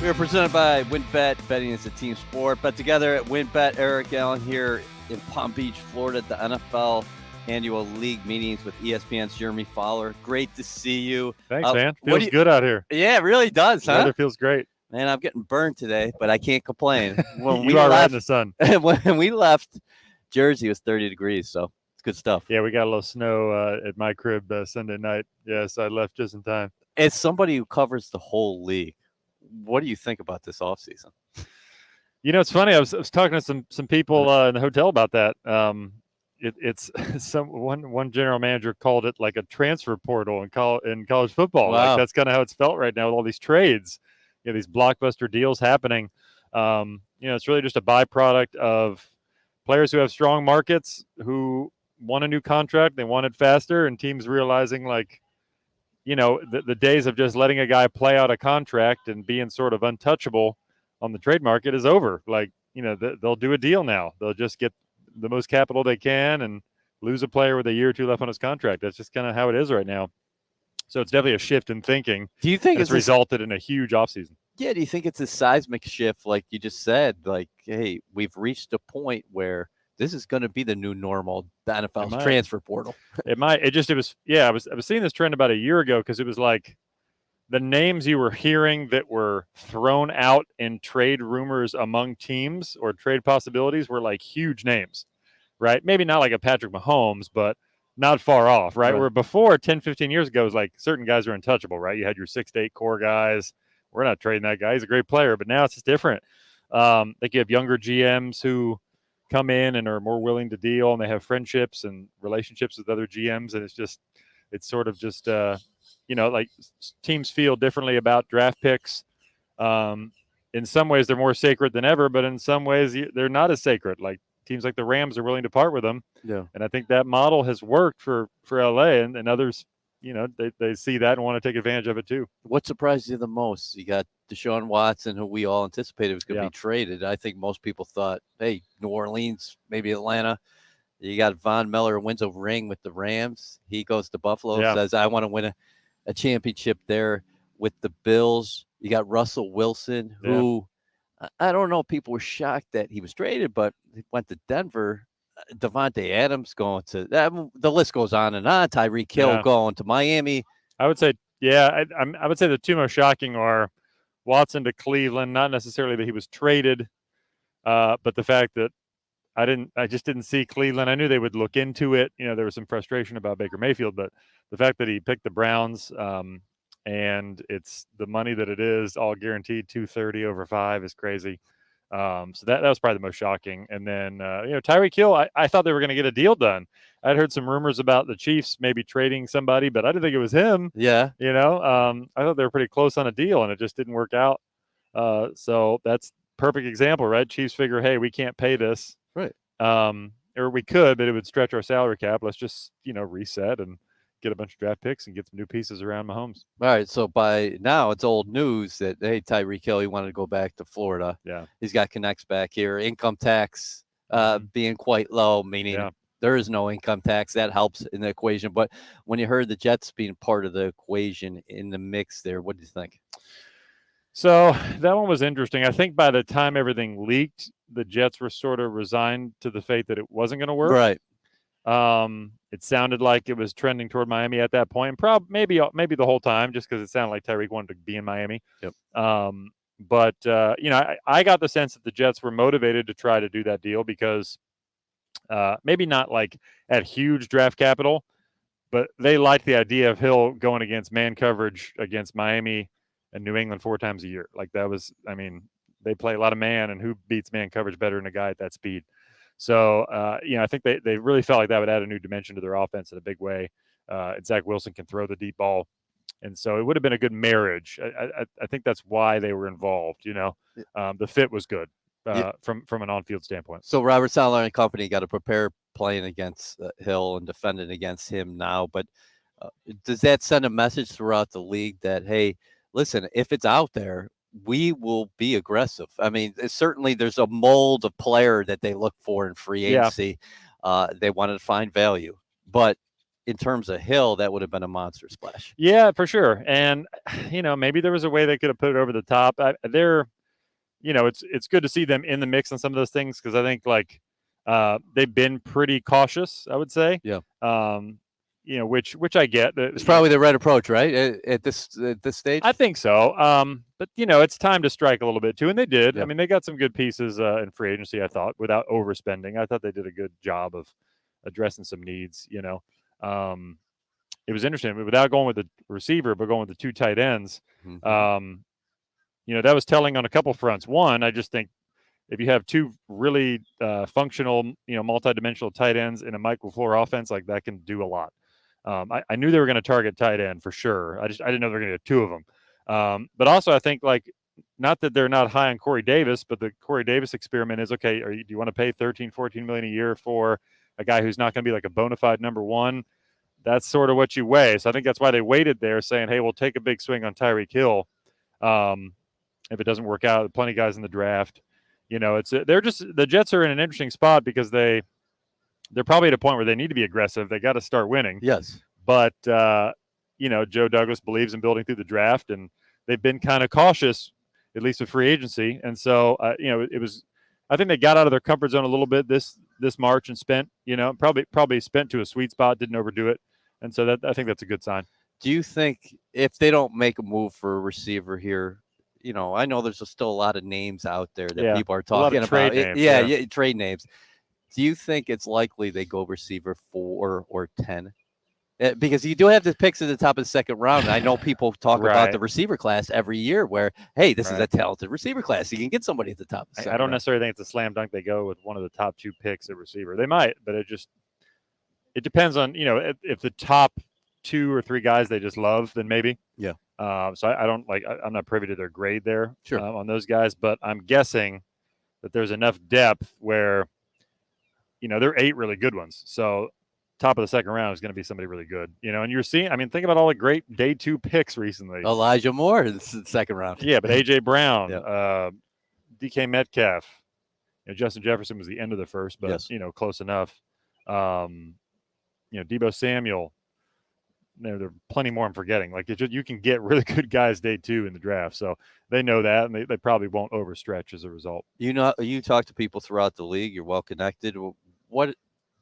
We are presented by WynnBET. Betting is a team sport. Bet together at WynnBET. Eric Allen here in Palm Beach, Florida, at the NFL annual league meetings with ESPN's Jeremy Fowler. Great to see you. Thanks, man. Feels good out here. Yeah, it really does, The huh? weather feels great. Man, I'm getting burned today, but I can't complain. When you are right in the sun. When we left, Jersey was 30 degrees, so it's good stuff. Yeah, we got a little snow at my crib Sunday night. Yes, I left just in time. As somebody who covers the whole league, what do you think about this offseason? You know, it's funny. I was talking to some people in the hotel about that. It's one general manager called it like a transfer portal in college football. Wow. Like that's kind of how it's felt right now with all these trades. You know, these blockbuster deals happening. It's really just a byproduct of players who have strong markets who want a new contract. They want it faster, and teams realizing like, the days of just letting a guy play out a contract and being sort of untouchable on the trade market is over. Like, they'll do a deal now. They'll just get the most capital they can and lose a player with a year or two left on his contract. That's just kind of how it is right now. So it's definitely a shift in thinking. Do you think it's resulted in a huge offseason? Yeah, do you think it's a seismic shift, like you just said? Like, hey, we've reached a point where this is going to be the new normal, the NFL's transfer portal. It might. I was seeing this trend about a year ago because it was like the names you were hearing that were thrown out in trade rumors among teams or trade possibilities were like huge names, right? Maybe not like a Patrick Mahomes, but not far off, right? Where before 10, 15 years ago, it was like certain guys are untouchable, right? You had your 6 to 8 core guys. We're not trading that guy. He's a great player, but now it's just different. Like you have younger GMs who come in and are more willing to deal, and they have friendships and relationships with other GMs, and it's sort of just like teams feel differently about draft picks. In some ways they're more sacred than ever, but in some ways they're not as sacred. Like teams like the Rams are willing to part with them. Yeah. And I think that model has worked for LA, and others, they see that and want to take advantage of it too. What surprised you the most? You got Deshaun Watson, who we all anticipated was going to be traded. I think most people thought, hey, New Orleans, maybe Atlanta. You got Von Miller wins a ring with the Rams. He goes to Buffalo, says, I want to win a championship there with the Bills. You got Russell Wilson, who I don't know, people were shocked that he was traded, but he went to Denver. Devontae Adams going to the list goes on and on. Tyreek Hill going to Miami. I would say, I would say the two most shocking are Watson to Cleveland. Not necessarily that he was traded, but the fact that I just didn't see Cleveland. I knew they would look into it. There was some frustration about Baker Mayfield, but the fact that he picked the Browns, and it's the money that it is, all guaranteed, 230 over 5 is crazy. So that was probably the most shocking. And then, Tyreek Hill, I thought they were going to get a deal done. I'd heard some rumors about the Chiefs maybe trading somebody, but I didn't think it was him. Yeah. I thought they were pretty close on a deal, and it just didn't work out. So that's perfect example, right? Chiefs figure, hey, we can't pay this. Right. Or we could, but it would stretch our salary cap. Let's just, reset and get a bunch of draft picks and get some new pieces around Mahomes. All right, so by now it's old news that, hey, Tyreek Hill, he wanted to go back to Florida. Yeah. He's got connects back here. Income tax being quite low, meaning there is no income tax. That helps in the equation. But when you heard the Jets being part of the equation in the mix there, what do you think? So that one was interesting. I think by the time everything leaked, the Jets were sort of resigned to the fate that it wasn't going to work. Right. It sounded like it was trending toward Miami at that point. Maybe the whole time, just because it sounded like Tyreek wanted to be in Miami. Yep. But I got the sense that the Jets were motivated to try to do that deal because maybe not like at huge draft capital, but they liked the idea of Hill going against man coverage against Miami and New England 4 times a year. Like that was, they play a lot of man, and who beats man coverage better than a guy at that speed? So, I think they really felt like that would add a new dimension to their offense in a big way. And Zach Wilson can throw the deep ball. And so it would have been a good marriage. I think that's why they were involved. The fit was good from an on-field standpoint. So Robert Saleh and company got to prepare playing against Hill and defending against him now. But does that send a message throughout the league that, hey, listen, if it's out there, we will be aggressive? Certainly there's a mold of player that they look for in free agency. They wanted to find value, but in terms of Hill, that would have been a monster splash. Yeah, for sure. And maybe there was a way they could have put it over the top. It's good to see them in the mix on some of those things because I think they've been pretty cautious, I would say. Yeah. Which I get. It's probably the right approach, right? At this stage. I think so. But it's time to strike a little bit too, and they did. Yeah. I mean, they got some good pieces in free agency. I thought without overspending. I thought they did a good job of addressing some needs. It was interesting without going with the receiver, but going with the 2 tight ends. Mm-hmm. That was telling on a couple fronts. One, I just think if you have 2 really functional, multidimensional tight ends in a Mike LaFleur offense, like that can do a lot. I knew they were going to target tight end for sure. I didn't know they were going to get 2 of them. But also I think not that they're not high on Corey Davis, but the Corey Davis experiment is okay. Do you want to pay $13-14 million a year for a guy who's not going to be like a bona fide number 1? That's sort of what you weigh. So I think that's why they waited there, saying, "Hey, we'll take a big swing on Tyreek Hill. If it doesn't work out, plenty of guys in the draft. The Jets are in an interesting spot because they're probably at a point where they need to be aggressive. They got to start winning. Yes, but Joe Douglas believes in building through the draft, and they've been kind of cautious, at least with free agency. And so it was. I think they got out of their comfort zone a little bit this March and spent probably spent to a sweet spot, didn't overdo it, and so I think that's a good sign. Do you think if they don't make a move for a receiver here? I know there's still a lot of names out there that people are talking about. Trade names, trade names. Do you think it's likely they go receiver 4 or 10? Because you do have the picks at the top of the second round. And I know people talk about the receiver class every year where, hey, this is a talented receiver class. You can get somebody at the top of the second I don't necessarily think it's a slam dunk they go with one of the top 2 picks at receiver. They might, but it depends on, if the top 2 or 3 guys they just love, then maybe. Yeah. So I'm not privy to their grade there on those guys, but I'm guessing that there's enough depth where, there are 8 really good ones. So top of the second round is going to be somebody really good, and you're seeing, think about all the great day 2 picks recently. Elijah Moore in the second round. Yeah, but AJ Brown, DK Metcalf, Justin Jefferson was the end of the first, but close enough. Deebo Samuel. There are plenty more I'm forgetting. You can get really good guys day 2 in the draft, so they know that, and they probably won't overstretch as a result. You talk to people throughout the league. You're well connected. What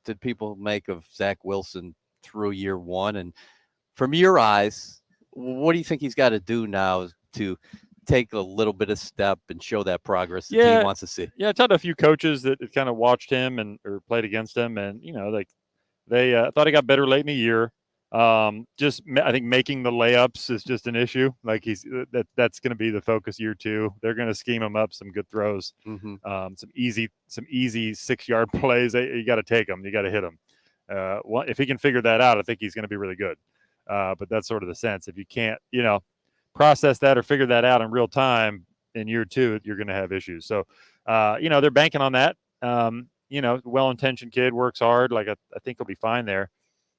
did people make of Zach Wilson through year 1? And from your eyes, what do you think he's got to do now to take a little bit of step and show that progress the team wants to see? Yeah, I talked to a few coaches that kind of watched him or played against him, and they thought he got better late in the year. I think making the layups is just an issue. That's going to be the focus year 2. They're going to scheme him up some good throws, some easy 6-yard plays. You got to take them. You got to hit them. If he can figure that out, I think he's going to be really good. But that's sort of the sense. If you can't, process that or figure that out in real time in year 2, you're going to have issues. So, they're banking on that. Well-intentioned kid, works hard. I think he'll be fine there.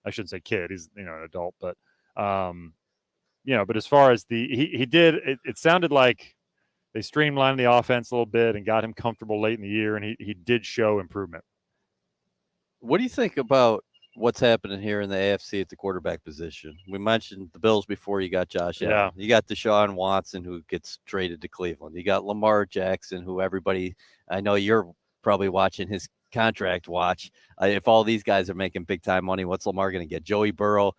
I shouldn't say kid; he's an adult, but but as far as he did, it sounded like they streamlined the offense a little bit and got him comfortable late in the year, and he did show improvement. What do you think about what's happening here in the AFC at the quarterback position? We mentioned the Bills before. You got Josh Allen. You got Deshaun Watson, who gets traded to Cleveland. You got Lamar Jackson, who I know you're probably watching his contract watch. If all these guys are making big time money, what's Lamar going to get? Joey Burrow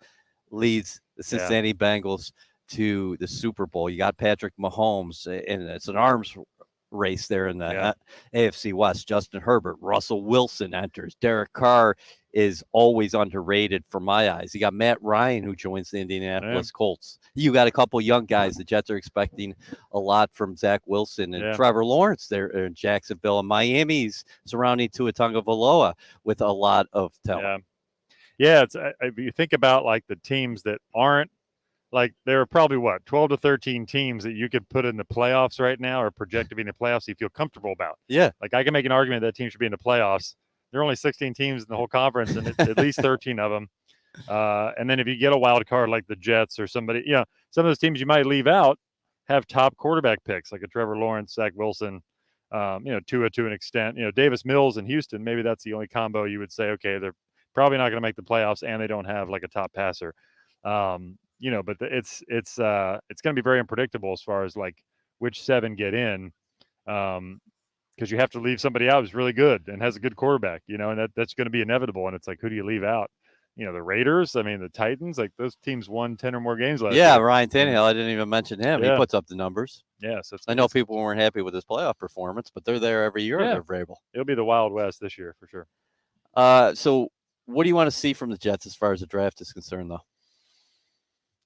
leads the Cincinnati Bengals to the Super Bowl. You got Patrick Mahomes, and it's an arms race there in the AFC West. Justin Herbert, Russell Wilson enters. Derek Carr is always underrated for my eyes. You got Matt Ryan, who joins the Indianapolis Colts. You got a couple young guys. The Jets are expecting a lot from Zach Wilson and Trevor Lawrence there in Jacksonville, and Miami's surrounding Tua Tagovailoa with a lot of talent. If you think about the teams that aren't, there are probably 12 to 13 teams that you could put in the playoffs right now or project to be in the playoffs you feel comfortable about. Yeah. I can make an argument that team should be in the playoffs. There are only 16 teams in the whole conference, and at least 13 of them. And then if you get a wild card like the Jets or somebody, some of those teams you might leave out have top quarterback picks like a Trevor Lawrence, Zach Wilson, Tua to an extent. Davis Mills in Houston, maybe that's the only combo you would say, okay, they're probably not going to make the playoffs, and they don't have like a top passer. But it's going to be very unpredictable as far as like which 7 get in, because you have to leave somebody out who's really good and has a good quarterback, and that's going to be inevitable. And it's like, who do you leave out? The Raiders, I mean, the Titans, like those teams won 10 or more games last year. Yeah, Ryan Tannehill, I didn't even mention him. Yeah. He puts up the numbers. Yeah, so I know people weren't happy with his playoff performance, but they're there every year. Yeah. They're variable. It'll be the Wild West this year for sure. So what do you want to see from the Jets as far as the draft is concerned, though?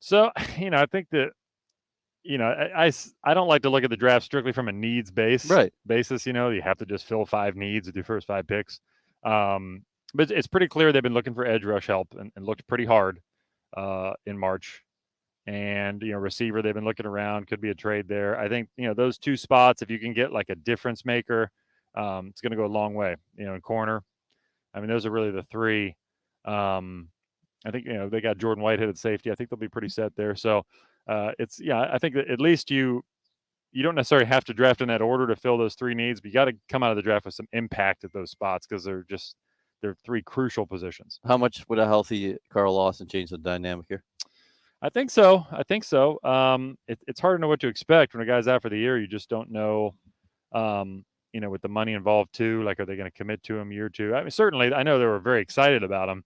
So, I think that, I don't like to look at the draft strictly from a needs basis. You have to just fill 5 needs with your first 5 picks. But it's pretty clear they've been looking for edge rush help and looked pretty hard in March. And, receiver, they've been looking around, could be a trade there. I think, those 2 spots, if you can get like a difference maker, it's going to go a long way, in corner. I mean, those are really the 3. I think, they got Jordan Whitehead at safety. I think they'll be pretty set there. So I think that at least you don't necessarily have to draft in that order to fill those 3 needs, but you got to come out of the draft with some impact at those spots because they're 3 crucial positions. How much would a healthy Carl Lawson change the dynamic here? I think so. It's hard to know what to expect when a guy's out for the year. You just don't know, with the money involved too. Like, are they going to commit to him year 2? I mean, certainly, I know they were very excited about him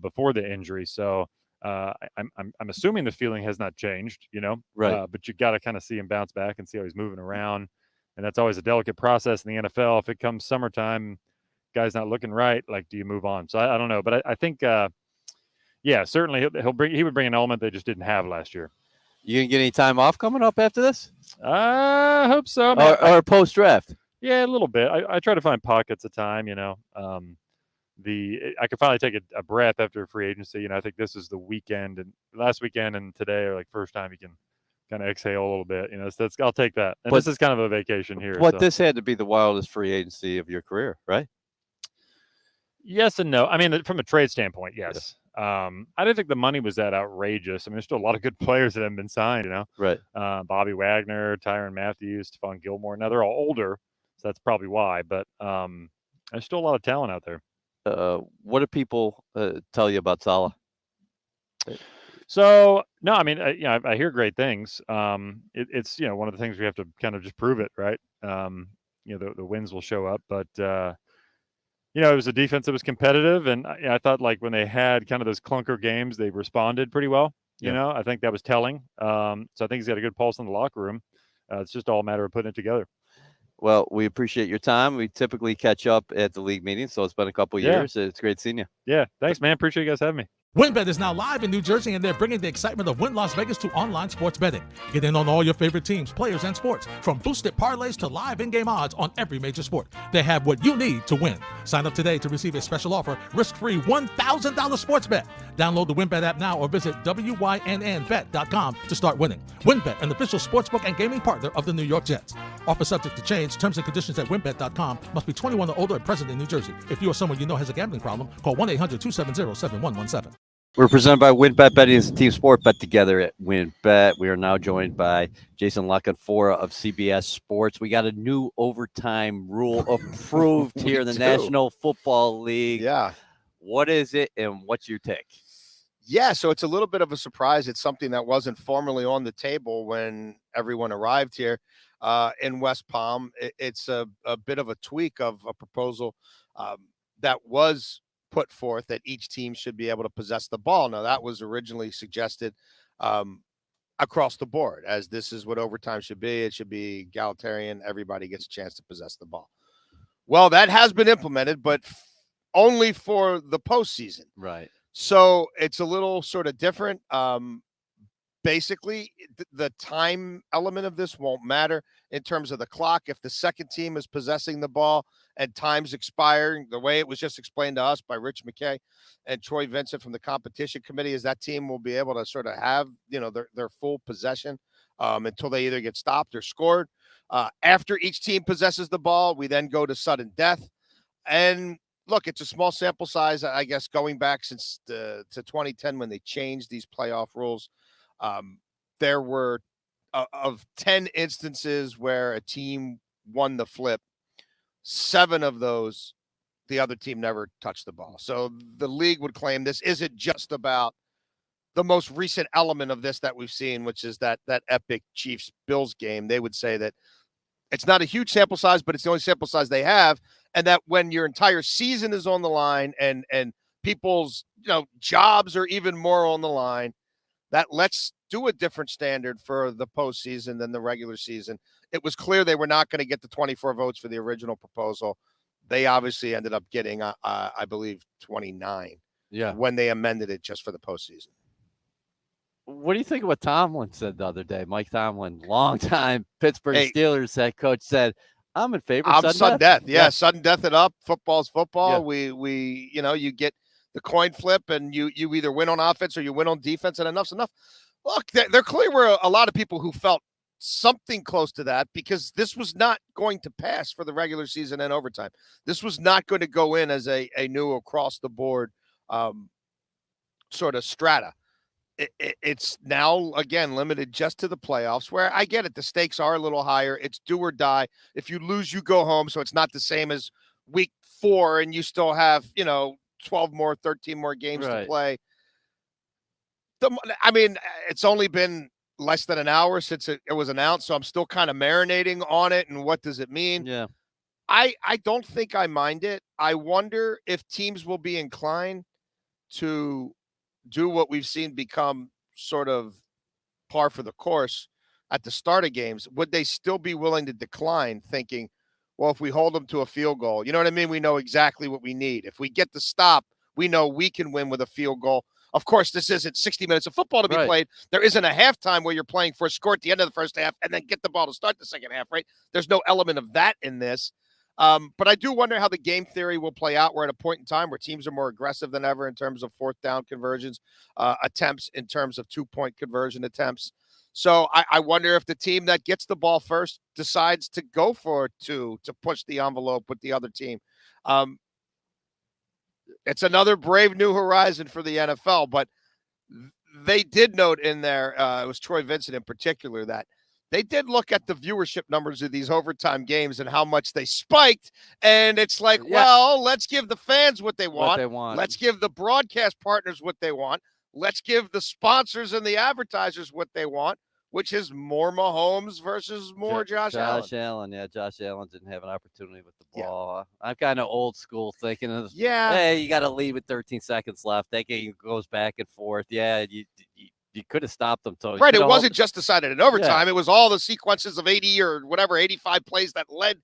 before the injury. So I'm assuming the feeling has not changed, Right. But you got to kind of see him bounce back and see how he's moving around. And that's always a delicate process in the NFL. If it comes summertime, guy's not looking right, like, do you move on? So I don't know, but I think, certainly he would bring an element they just didn't have last year. You gonna get any time off coming up after this? I hope so. Or post draft? Yeah, a little bit. I try to find pockets of time. I could finally take a breath after free agency. I think this is the weekend, and last weekend and today are like first time you can kind of exhale a little bit. I'll take that. And this is kind of a vacation here. But this had to be the wildest free agency of your career, right? Yes and no. I mean, from a trade standpoint, yes. I didn't think the money was that outrageous. I mean, there's still a lot of good players that haven't been signed, Right. Bobby Wagner, Tyron Matthews, Stephon Gilmore. Now, they're all older, so that's probably why. But there's still a lot of talent out there. What do people tell you about Saleh? So, no, I mean, I hear great things. It's one of the things we have to kind of just prove it, right? The wins will show up, but it was a defense that was competitive, and I thought like when they had kind of those clunker games, they responded pretty well. I think that was telling. So I think he's got a good pulse in the locker room. It's just all a matter of putting it together. Well, we appreciate your time. We typically catch up at the league meeting, so it's been a couple years. It's great seeing you. Yeah, thanks, man. Appreciate you guys having me. WynnBET is now live in New Jersey, and they're bringing the excitement of Wynn Las Vegas to online sports betting. Get in on all your favorite teams, players, and sports, from boosted parlays to live in-game odds on every major sport. They have what you need to win. Sign up today to receive a special offer, risk-free $1,000 sports bet. Download the WynnBET app now or visit wynnbet.com to start winning. WynnBET, an official sportsbook and gaming partner of the New York Jets. Offer subject to change. Terms and conditions at wynnbet.com. Must be 21 or older and present in New Jersey. If you or someone you know has a gambling problem, call 1-800-270-7117. We're presented by WynnBET. Betting is a team sport. Bet together at WynnBET. We are now joined by Jason LaCanfora of CBS Sports. We got a new overtime rule approved here in the National Football League. Yeah. What is it, and what's your take? Yeah, so it's a little bit of a surprise. It's something that wasn't formally on the table when everyone arrived here in West Palm. It's a bit of a tweak of a proposal that was put forth that each team should be able to possess the ball. Now, that was originally suggested across the board, as this is what overtime should be. It should be egalitarian. Everybody gets a chance to possess the ball. Well, that has been implemented, but only for the postseason. Right. So it's a little sort of different. Basically, the time element of this won't matter in terms of the clock. If the second team is possessing the ball and time's expiring, the way it was just explained to us by Rich McKay and Troy Vincent from the competition committee, is that team will be able to sort of have, their full possession until they either get stopped or scored. After each team possesses the ball, we then go to sudden death. And look, it's a small sample size, I guess, going back since to 2010 when they changed these playoff rules. There were of 10 instances where a team won the flip, 7 of those the other team never touched the ball. So the league would claim this isn't just about the most recent element of this that we've seen, which is that epic Chiefs-Bills game. They would say that it's not a huge sample size, but it's the only sample size they have, and that when your entire season is on the line and people's jobs are even more on the line, that let's do a different standard for the postseason than the regular season. It was clear they were not going to get the 24 votes for the original proposal. They obviously ended up getting, I believe, 29. Yeah. When they amended it just for the postseason. What do you think of what Tomlin said the other day? Mike Tomlin, longtime Pittsburgh Steelers head coach, said, "I'm in favor of sudden death. Yeah, yeah, sudden death it up. Football's football. Yeah. We you get the coin flip, and you either win on offense or you win on defense, and enough's enough." Look, there clearly were a lot of people who felt something close to that, because this was not going to pass for the regular season and overtime. This was not going to go in as a new across the board sort of strata. It's now, again, limited just to the playoffs, where I get it. The stakes are a little higher. It's do or die. If you lose, you go home. So it's not the same as week 4 and you still have, 12 more, 13 more games to play. It's only been less than an hour since it was announced, so I'm still kind of marinating on it. And what does it mean? Yeah. I don't think I mind it. I wonder if teams will be inclined to do what we've seen become sort of par for the course at the start of games. Would they still be willing to decline, thinking, well, if we hold them to a field goal, you know what I mean? We know exactly what we need. If we get the stop, we know we can win with a field goal. Of course, this isn't 60 minutes of football to be played. There isn't a halftime where you're playing for a score at the end of the first half and then get the ball to start the second half, right? There's no element of that in this. But I do wonder how the game theory will play out. We're at a point in time where teams are more aggressive than ever in terms of fourth down conversions, attempts, in terms of 2-point conversion attempts. So I wonder if the team that gets the ball first decides to go for 2 to push the envelope with the other team. It's another brave new horizon for the NFL, but they did note in there, it was Troy Vincent in particular, that they did look at the viewership numbers of these overtime games and how much they spiked. And it's like, well, let's give the fans what they want. Let's give the broadcast partners what they want. Let's give the sponsors and the advertisers what they want, which is more Mahomes versus more Josh Allen. Yeah, Josh Allen didn't have an opportunity with the ball. Yeah. I'm kind of old school thinking of, yeah, hey, you got to lead with 13 seconds left. That game goes back and forth. Yeah, you could have stopped them. Right, it wasn't just decided in overtime. It was all the sequences of 80 or whatever, 85 plays that led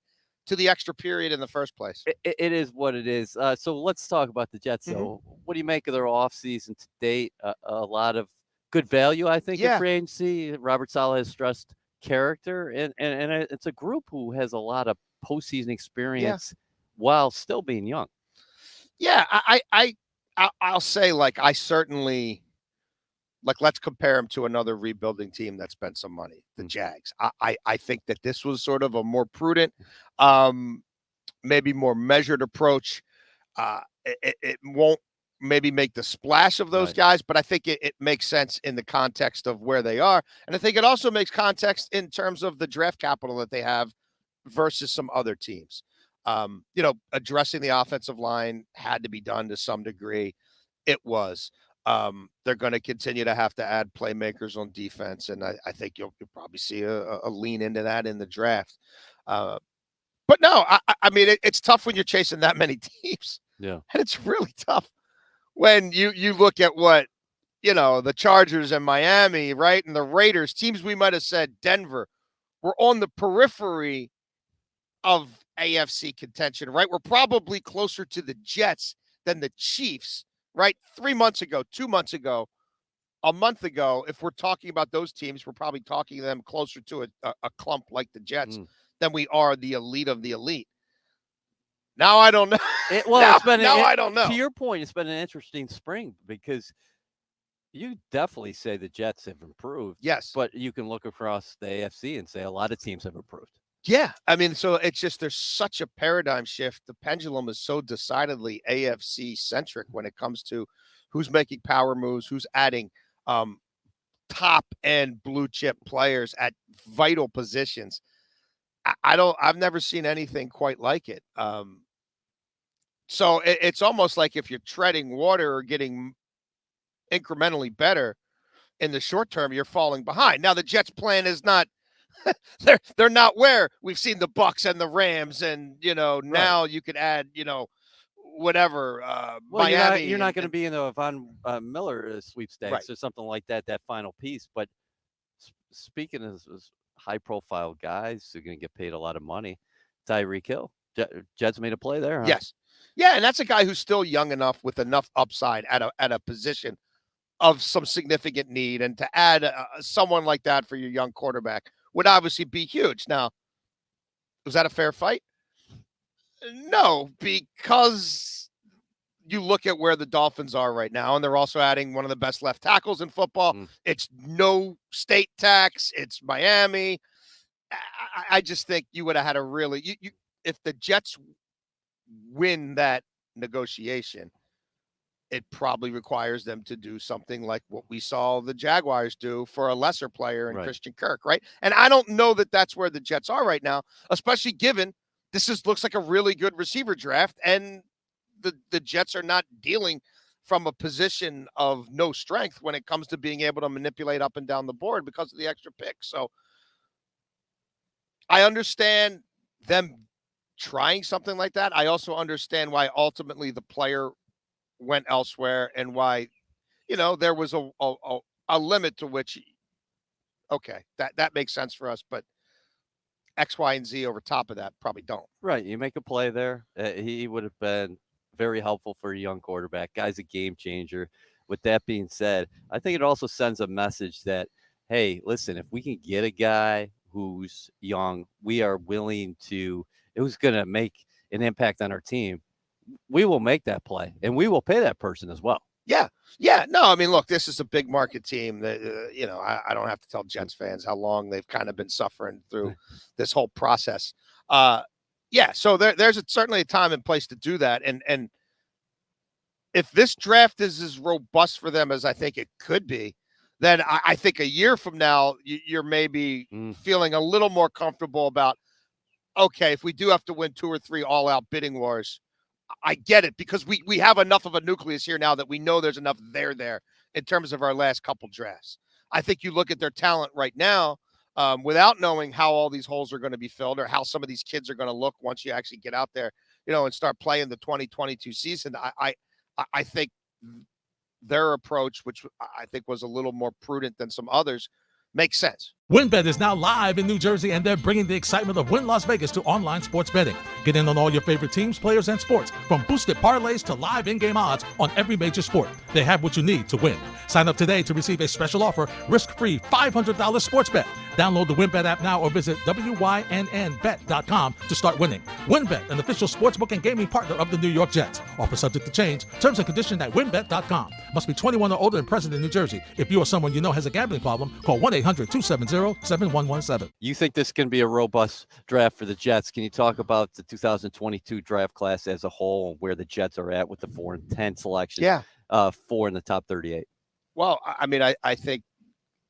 to the extra period in the first place. It is what it is. So let's talk about the Jets. So what do you make of their offseason to date? A lot of good value, I think, in free agency. Robert Saleh has stressed character, and it's a group who has a lot of postseason experience while still being young. Yeah, I'll say, I certainly, let's compare them to another rebuilding team that spent some money, the Jags. I think that this was sort of a more prudent, maybe more measured approach. It won't maybe make the splash of those guys, but I think it makes sense in the context of where they are. And I think it also makes context in terms of the draft capital that they have versus some other teams. Addressing the offensive line had to be done to some degree. It was. They're going to continue to have to add playmakers on defense, and I think you'll probably see a lean into that in the draft. But no, I mean, it's tough when you're chasing that many teams. Yeah. And it's really tough when you look at what, the Chargers and Miami, right, and the Raiders, teams we might have said Denver, were on the periphery of AFC contention, right? We're probably closer to the Jets than the Chiefs, right? 3 months ago, 2 months ago, a month ago, if we're talking about those teams, we're probably talking them closer to a clump like the Jets than we are the elite of the elite. Now I don't know. I don't know. To your point, it's been an interesting spring because you definitely say the Jets have improved. Yes. But you can look across the AFC and say a lot of teams have improved. Yeah. I mean, so it's just there's such a paradigm shift. The pendulum is so decidedly AFC centric when it comes to who's making power moves, who's adding top end blue chip players at vital positions. I've never seen anything quite like it. So it's almost like if you're treading water or getting incrementally better in the short term, you're falling behind. Now the Jets' plan is not they're not where we've seen the Bucks and the Rams, and now you could add whatever Well, Miami. you're not going to be in a Von Miller sweepstakes Right. or something like that. That final piece. But speaking of high-profile guys who are going to get paid a lot of money, Tyreek Hill, Jets made a play there. Huh? Yes, yeah, and that's a guy who's still young enough with enough upside at a position of some significant need, and to add someone like that for your young quarterback would obviously be huge. Now, was that a fair fight? No, because you look at where the Dolphins are right now, and they're also adding one of the best left tackles in football. It's no state tax. It's Miami. I just think you would have had a really if the Jets win that negotiation, it probably requires them to do something like what we saw the Jaguars do for a lesser player in Christian Kirk, right? And I don't know that that's where the Jets are right now, especially given this looks like a really good receiver draft, and the Jets are not dealing from a position of no strength when it comes to being able to manipulate up and down the board because of the extra picks. So I understand them trying something like that. I also understand why ultimately the player went elsewhere, and why, there was a limit to which, okay, that makes sense for us, but X, Y, and Z over top of that probably don't. Right. You make a play there. He would have been very helpful for a young quarterback. Guy's a game changer. With that being said, I think it also sends a message that, hey, listen, if we can get a guy who's young, we are willing to, who's going to make an impact on our team, we will make that play, and we will pay that person as well. Yeah. No, I mean, look, this is a big market team that, I don't have to tell Jets fans how long they've kind of been suffering through this whole process. So there's certainly a time and place to do that. And if this draft is as robust for them as I think it could be, then I think a year from now, you're maybe feeling a little more comfortable about, okay, if we do have to win 2 or 3 all-out bidding wars, I get it, because we have enough of a nucleus here now that we know there's enough there in terms of our last couple drafts. I think you look at their talent right now without knowing how all these holes are going to be filled, or how some of these kids are going to look once you actually get out there, and start playing the 2022 season. I think their approach, which I think was a little more prudent than some others, makes sense. WynnBET is now live in New Jersey, and they're bringing the excitement of Wynn Las Vegas to online sports betting. Get in on all your favorite teams, players, and sports, from boosted parlays to live in-game odds on every major sport. They have what you need to win. Sign up today to receive a special offer, risk-free $500 sports bet. Download the WynnBET app now or visit wynnbet.com to start winning. WynnBET, an official sportsbook and gaming partner of the New York Jets. Offer subject to change. Terms and conditions at wynnbet.com. Must be 21 or older and present in New Jersey. If you or someone you know has a gambling problem, call 1-800-270-7117. You think this can be a robust draft for the Jets? Can you talk about the 2022 draft class as a whole, and where the Jets are at with the 4 and 10 selection? Yeah. 4 in the top 38. Well, I mean, I think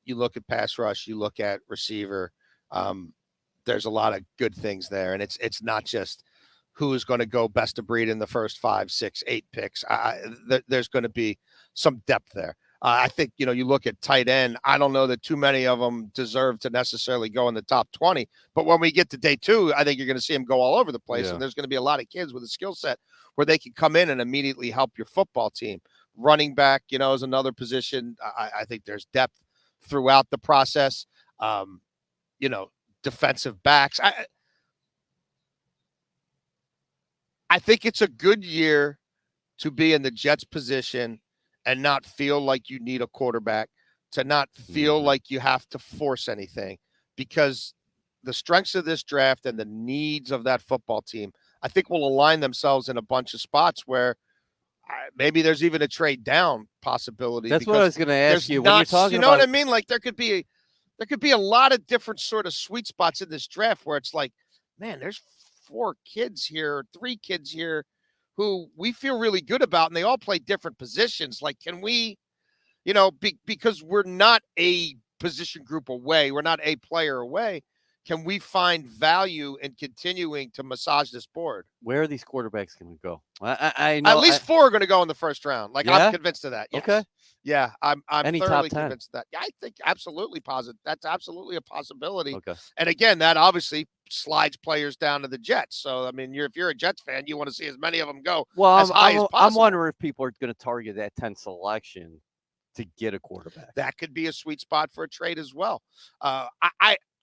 you look at pass rush, you look at receiver. There's a lot of good things there, and it's not just who's going to go best of breed in the first 5, 6, 8 picks. There's going to be some depth there. I think, you look at tight end, I don't know that too many of them deserve to necessarily go in the top 20. But when we get to day 2, I think you're going to see them go all over the place. Yeah. And there's going to be a lot of kids with a skill set where they can come in and immediately help your football team. Running back, is another position. I think there's depth throughout the process. Defensive backs. I think it's a good year to be in the Jets position and not feel like you need a quarterback, to not feel like you have to force anything, because the strengths of this draft and the needs of that football team, I think, will align themselves in a bunch of spots where maybe there's even a trade down possibility. That's what I was going to ask you. When you're talking, you know what I mean? Like there could be a lot of different sort of sweet spots in this draft where it's like, man, there's 4 kids here, 3 kids here who we feel really good about, and they all play different positions. Like, can we, because we're not a position group away, we're not a player away. can we find value in continuing to massage this board? Where are these quarterbacks going to go? I know at least 4 are going to go in the first round. Like, Yeah? I'm convinced of that. Yes. Okay. Yeah, I'm Any top thoroughly 10? convinced of that. Yeah, I think absolutely positive. That's absolutely a possibility. Okay. And again, that obviously slides players down to the Jets. So I mean, if you're a Jets fan, you want to see as many of them go as high as possible. I'm wondering if people are going to target that 10 selection to get a quarterback. That could be a sweet spot for a trade as well.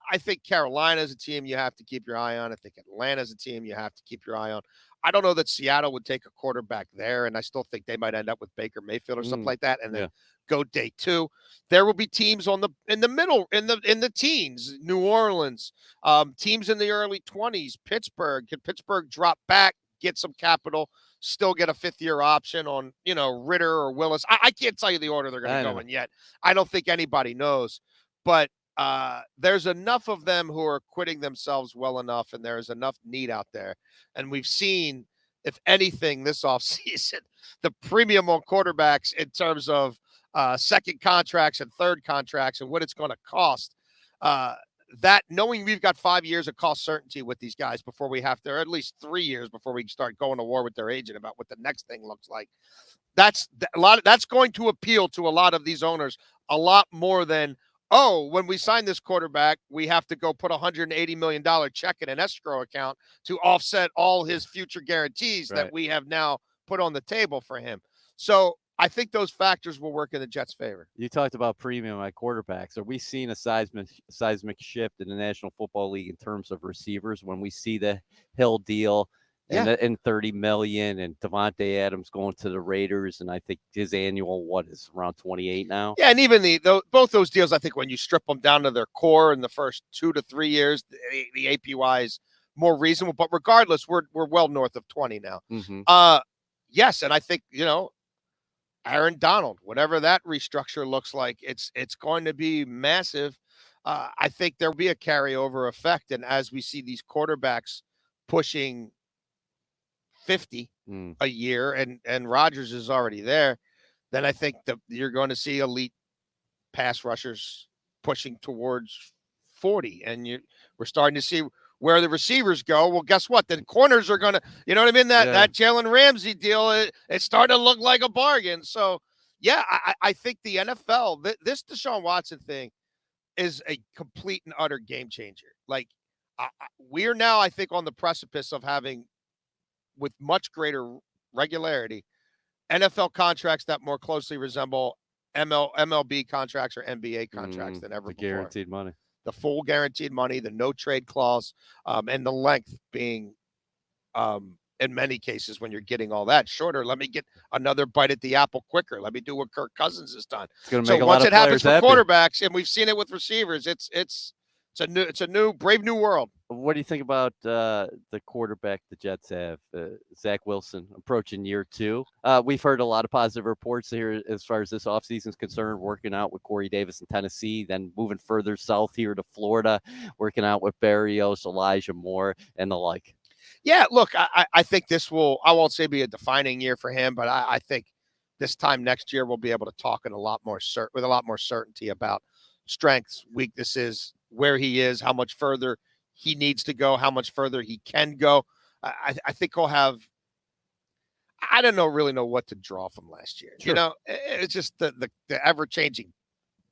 I think Carolina is a team you have to keep your eye on. I think Atlanta is a team you have to keep your eye on. I don't know that Seattle would take a quarterback there, and I still think they might end up with Baker Mayfield or something like that, and then go day 2. There will be teams in the middle, in the teens, New Orleans, teams in the early 20s, Pittsburgh. Can Pittsburgh drop back, get some capital, still get a 5th-year option on, Ritter or Willis? I can't tell you the order they're going to go in yet. I don't think anybody knows, but there's enough of them who are quitting themselves well enough, and there's enough need out there. And we've seen, if anything, this offseason, the premium on quarterbacks in terms of second contracts and third contracts and what it's going to cost. That knowing we've got 5 years of cost certainty with these guys before we have to, or at least 3 years before we can start going to war with their agent about what the next thing looks like. That's going to appeal to a lot of these owners a lot more than, when we sign this quarterback, we have to go put $180 million check in an escrow account to offset all his future guarantees that we have now put on the table for him. So I think those factors will work in the Jets' favor. You talked about premium at quarterbacks. Are we seeing a seismic shift in the National Football League in terms of receivers when we see the Hill deal and $30 million and Devontae Adams going to the Raiders, and I think his annual is around 28 now. Yeah, and even both those deals, I think when you strip them down to their core in the first 2 to 3 years, the APY is more reasonable. But regardless, we're well north of 20 now. Mm-hmm. Yes, and I think Aaron Donald, whatever that restructure looks like, it's going to be massive. I think there'll be a carryover effect, and as we see these quarterbacks pushing 50 a year, and Rodgers is already there, then I think that you're going to see elite pass rushers pushing towards 40, and we're starting to see where the receivers go. Well, guess what? The corners are going to, you know what I mean? That Jalen Ramsey deal, it's starting to look like a bargain. So, yeah, I think the NFL, this Deshaun Watson thing is a complete and utter game changer. Like, we're now, I think, on the precipice of having, with much greater regularity, NFL contracts that more closely resemble MLB contracts or NBA contracts than ever before. The guaranteed money. The full guaranteed money, the no trade clause, and the length being, in many cases, when you're getting all that shorter, let me get another bite at the apple quicker. Let me do what Kirk Cousins has done. It's going to make a once lot it of happens for happy. quarterbacks, and we've seen it with receivers, it's a new brave new world. What do you think about the quarterback the Jets have, Zach Wilson, approaching year 2? We've heard a lot of positive reports here as far as this offseason is concerned, working out with Corey Davis in Tennessee, then moving further south here to Florida, working out with Berrios, Elijah Moore, and the like. Yeah, look, I think I won't say be a defining year for him, but I think this time next year we'll be able to talk with a lot more certainty about strengths, weaknesses, where he is, how much further he needs to go, how much further he can go. I think he'll have, I don't really know what to draw from last year. Sure. It's just the ever-changing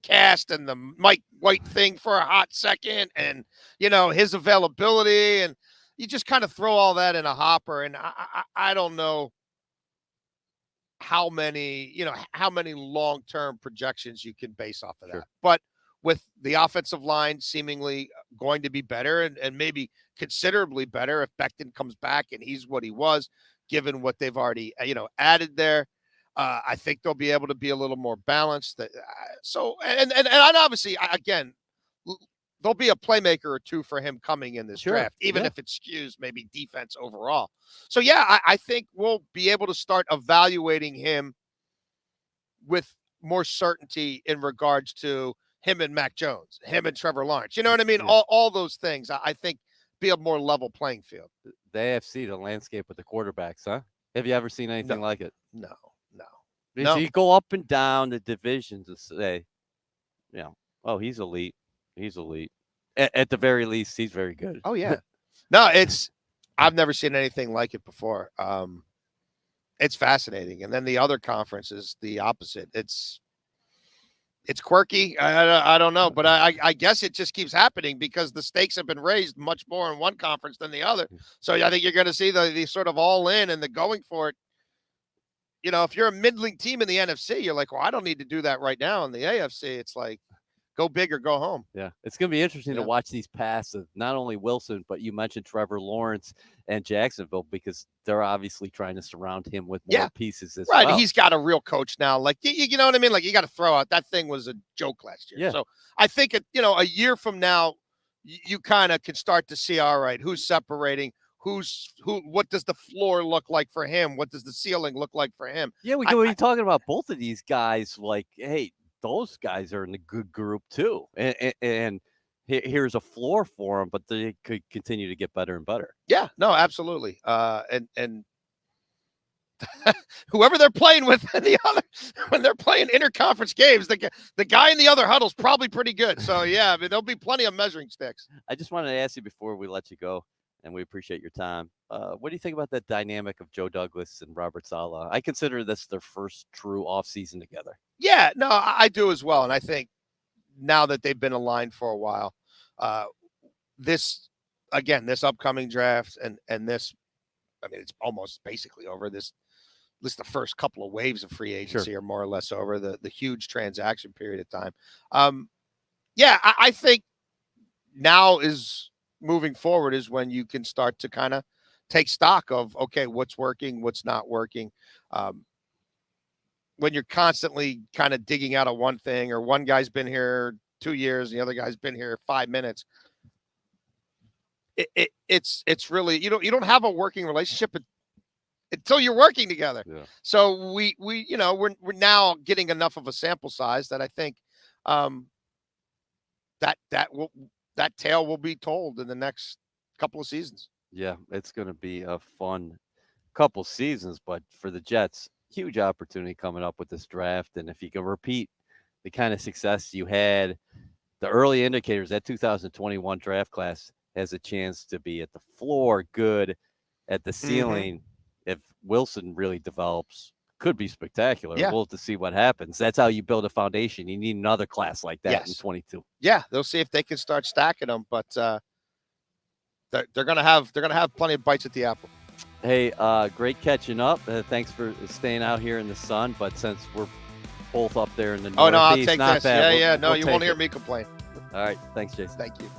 cast and the Mike White thing for a hot second, and, his availability, and you just kind of throw all that in a hopper, and I don't know how many long-term projections you can base off of that. But with the offensive line seemingly going to be better and maybe considerably better if Becton comes back and he's what he was, given what they've already, added there, I think they'll be able to be a little more balanced. So, and obviously, again, there'll be a playmaker or two for him coming in this draft, even if it skews maybe defense overall. So, yeah, I think we'll be able to start evaluating him with more certainty in regards to him and Mac Jones, him and Trevor Lawrence. You know what I mean? Yeah. All those things, I think, be a more level playing field. The AFC, the landscape with the quarterbacks, huh? Have you ever seen anything like it? No. So you go up and down the divisions and say, oh, he's elite. He's elite. At the very least, he's very good. Oh yeah. No, I've never seen anything like it before. It's fascinating. And then the other conference is the opposite. It's quirky. I don't know, but I guess it just keeps happening because the stakes have been raised much more in one conference than the other. So I think you're going to see the sort of all in and the going for it. You know, if you're a middling team in the NFC, you're like, well, I don't need to do that right now. In the AFC, it's like, go big or go home. Yeah, it's going to be interesting to watch these passes of not only Wilson, but you mentioned Trevor Lawrence and Jacksonville because they're obviously trying to surround him with more pieces as well. Right, he's got a real coach now. Like, you know what I mean? Like, you got to throw out. That thing was a joke last year. Yeah. So I think, a year from now, you kind of can start to see, all right, who's separating, what does the floor look like for him? What does the ceiling look like for him? Yeah, we could be talking about both of these guys like, hey, those guys are in the good group too. And here's a floor for them, but they could continue to get better and better. Yeah, no, absolutely. And whoever they're playing with when they're playing interconference games, the guy in the other huddle is probably pretty good. So yeah, I mean, there'll be plenty of measuring sticks. I just wanted to ask you before we let you go, and we appreciate your time. What do you think about that dynamic of Joe Douglas and Robert Saleh? I consider this their first true offseason together. Yeah, no, I do as well. And I think now that they've been aligned for a while, this upcoming draft and this, I mean, it's almost basically over. At least the first couple of waves of free agency are more or less over, the huge transaction period of time. I think now is moving forward is when you can start to kind of take stock of, okay, what's working, what's not working. When you're constantly kind of digging out of one thing, or one guy's been here 2 years, and the other guy's been here 5 minutes, it's really, you don't have a working relationship until you're working together. Yeah. So we're now getting enough of a sample size that I think that tale will be told in the next couple of seasons. Yeah, it's going to be a fun couple seasons, but for the Jets, huge opportunity coming up with this draft. And if you can repeat the kind of success you had, the early indicators, that 2021 draft class has a chance to be at the floor, good at the ceiling. If Wilson really develops, could be spectacular. Yeah. We'll have to see what happens. That's how you build a foundation. You need another class like that in 22. Yeah, they'll see if they can start stacking them, but they're gonna have plenty of bites at the apple. Hey, great catching up. Thanks for staying out here in the sun. But since we're both up there in the northeast, I'll take not this. bad. Yeah, no, we'll you won't hear me complain. All right, thanks, Jason. Thank you.